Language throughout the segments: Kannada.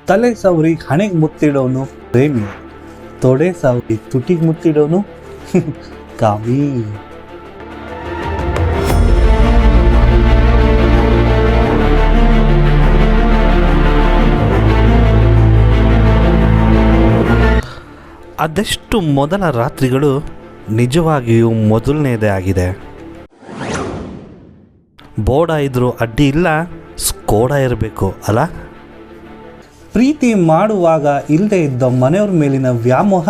ತಲೆ ಸವರಿ ಹಣೆಗೆ ಮುತ್ತಿಡೋನು ಪ್ರೇಮಿ, ತೊಡೆ ಸವರಿ ತುಟಿಗೆ ಮುತ್ತಿಡೋನು ಕಾಮಿ. ಅದೆಷ್ಟು ಮೊದಲ ರಾತ್ರಿಗಳು ನಿಜವಾಗಿಯೂ ಮೊದಲನೇದೇ ಆಗಿದೆ. ಬೋರ್ಡ ಇದ್ರೂ ಅಡ್ಡಿ ಇಲ್ಲ, ಸ್ಕೋಡ ಇರಬೇಕು ಅಲ್ಲ. ಪ್ರೀತಿ ಮಾಡುವಾಗ ಇಲ್ಲದೆ ಇದ್ದ ಮನೆಯವ್ರ ಮೇಲಿನ ವ್ಯಾಮೋಹ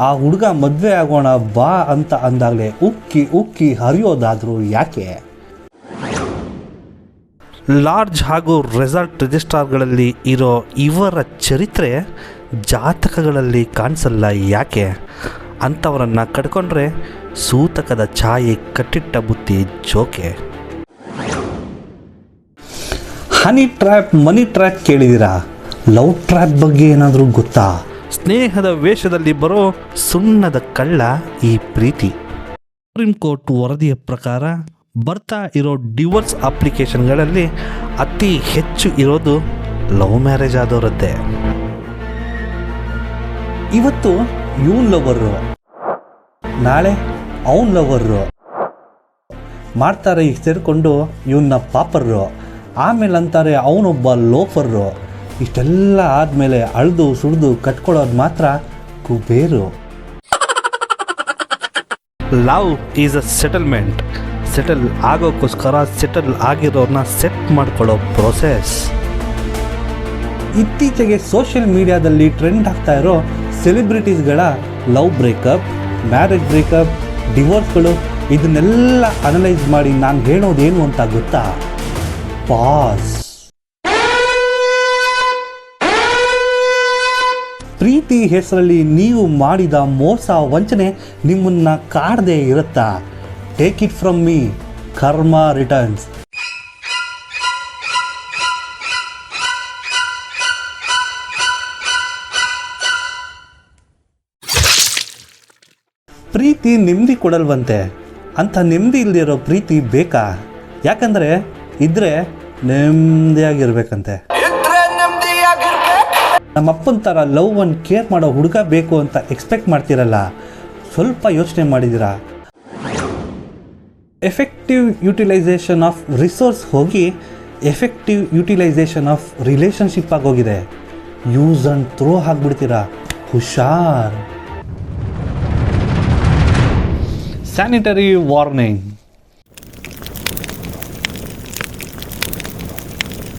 ಆ ಹುಡುಗ ಮದುವೆ ಆಗೋಣ ಬಾ ಅಂತ ಅಂದಾಗಲೇ ಉಕ್ಕಿ ಉಕ್ಕಿ ಹರಿಯೋದಾದರೂ ಯಾಕೆ? ಲಾಡ್ಜ್ ಹಾಗೂ ರೆಸಾರ್ಟ್ ರಿಜಿಸ್ಟ್ರಾರ್ಗಳಲ್ಲಿ ಇರೋ ಇವರ ಚರಿತ್ರೆ ಜಾತಕಗಳಲ್ಲಿ ಕಾಣಿಸಲ್ಲ ಯಾಕೆ? ಅಂಥವರನ್ನು ಕಡ್ಕೊಂಡ್ರೆ ಸೂತಕದ ಛಾಯೆ ಕಟ್ಟಿಟ್ಟ ಬುತ್ತಿ ಜೋಕೆ. ಹನಿ ಟ್ರ್ಯಾಪ್, ಮನಿ ಟ್ರ್ಯಾಪ್ ಕೇಳಿದ್ದೀರಾ? ಲವ್ ಟ್ರ್ಯಾಪ್ ಬಗ್ಗೆ ಏನಾದರೂ ಗೊತ್ತಾ? ಸ್ನೇಹದ ವೇಷದಲ್ಲಿ ಬರೋ ಸುಣ್ಣದ ಕಳ್ಳ ಈ ಪ್ರೀತಿ. ಸುಪ್ರೀಂ ಕೋರ್ಟ್ ವರದಿಯ ಪ್ರಕಾರ ಬರ್ತಾ ಇರೋ ಡಿವೋರ್ಸ್ ಅಪ್ಲಿಕೇಶನ್ಗಳಲ್ಲಿ ಅತಿ ಹೆಚ್ಚು ಇರೋದು ಲವ್ ಮ್ಯಾರೇಜ್ ಆದವರದ್ದೇ. ಇವತ್ತು ಇವನ್ ಲವರು, ನಾಳೆ ಅವನ್ ಲವರು ಮಾಡ್ತಾರೆ. ಈಗ ಸೇರಿಕೊಂಡು ಇವನ್ನ ಪಾಪರ್ರು, ಆಮೇಲೆ ಅಂತಾರೆ ಅವನೊಬ್ಬ ಲೋಫರ್ರು. ಇಷ್ಟೆಲ್ಲ ಆದಮೇಲೆ ಅಳ್ದು ಸುಡ್ದು ಕಟ್ಕೊಳ್ಳೋದು ಮಾತ್ರ ಕುಬೇರು. Love is a settlement. Settle ಆಗೋಕ್ಕೋಸ್ಕರ ಸೆಟಲ್ ಆಗಿರೋರನ್ನ ಸೆಟ್ ಮಾಡ್ಕೊಳ್ಳೋ ಪ್ರೋಸೆಸ್. ಇತ್ತೀಚೆಗೆ ಸೋಷಿಯಲ್ ಮೀಡಿಯಾದಲ್ಲಿ ಟ್ರೆಂಡ್ ಆಗ್ತಾ ಇರೋ ಸೆಲೆಬ್ರಿಟೀಸ್ಗಳ ಲವ್ ಬ್ರೇಕಪ್, ಮ್ಯಾರೇಜ್ ಬ್ರೇಕಪ್, ಡಿವೋರ್ಸ್ಗಳು, ಇದನ್ನೆಲ್ಲ ಅನಲೈಸ್ ಮಾಡಿ ನಾನು ಹೇಳೋದೇನು ಅಂತ ಗೊತ್ತಾ? ಪಾಸ್. ಪ್ರೀತಿ ಹೆಸರಲ್ಲಿ ನೀವು ಮಾಡಿದ ಮೋಸ ವಂಚನೆ ನಿಮ್ಮನ್ನ ಕಾಡದೆ ಇರುತ್ತಾ? ಟೇಕ್ ಇಟ್ ಫ್ರಮ್ ಮೀ, ಕರ್ಮ ರಿಟರ್ನ್ಸ್. ಪ್ರೀತಿ ನೆಮ್ಮದಿ ಕೊಡಲ್ವಂತೆ. ಅಂಥ ನೆಮ್ಮದಿ ಇಲ್ಲದಿರೋ ಪ್ರೀತಿ ಬೇಕಾ? ಯಾಕಂದರೆ ಇದ್ರೆ ನೆಮ್ಮದಿಯಾಗಿರ್ಬೇಕಂತೆ. ನಮ್ಮಪ್ಪನ ಥರ ಲವ್ ಅನ್ನು ಕೇರ್ ಮಾಡೋ ಹುಡುಗ ಬೇಕು ಅಂತ ಎಕ್ಸ್ಪೆಕ್ಟ್ ಮಾಡ್ತಿರಲ್ಲ, ಸ್ವಲ್ಪ ಯೋಚನೆ ಮಾಡಿದ್ದೀರಾ? ಎಫೆಕ್ಟಿವ್ ಯುಟಿಲೈಸೇಷನ್ ಆಫ್ ರಿಸೋರ್ಸ್ ಹೋಗಿ ಎಫೆಕ್ಟಿವ್ ಯುಟಿಲೈಸೇಷನ್ ಆಫ್ ರಿಲೇಷನ್ಶಿಪ್ ಆಗೋಗಿದೆ. ಯೂಸ್ ಆ್ಯಂಡ್ ಥ್ರೋ ಆಗಿಬಿಡ್ತೀರಾ, ಹುಷಾರ್. Sanitary warning.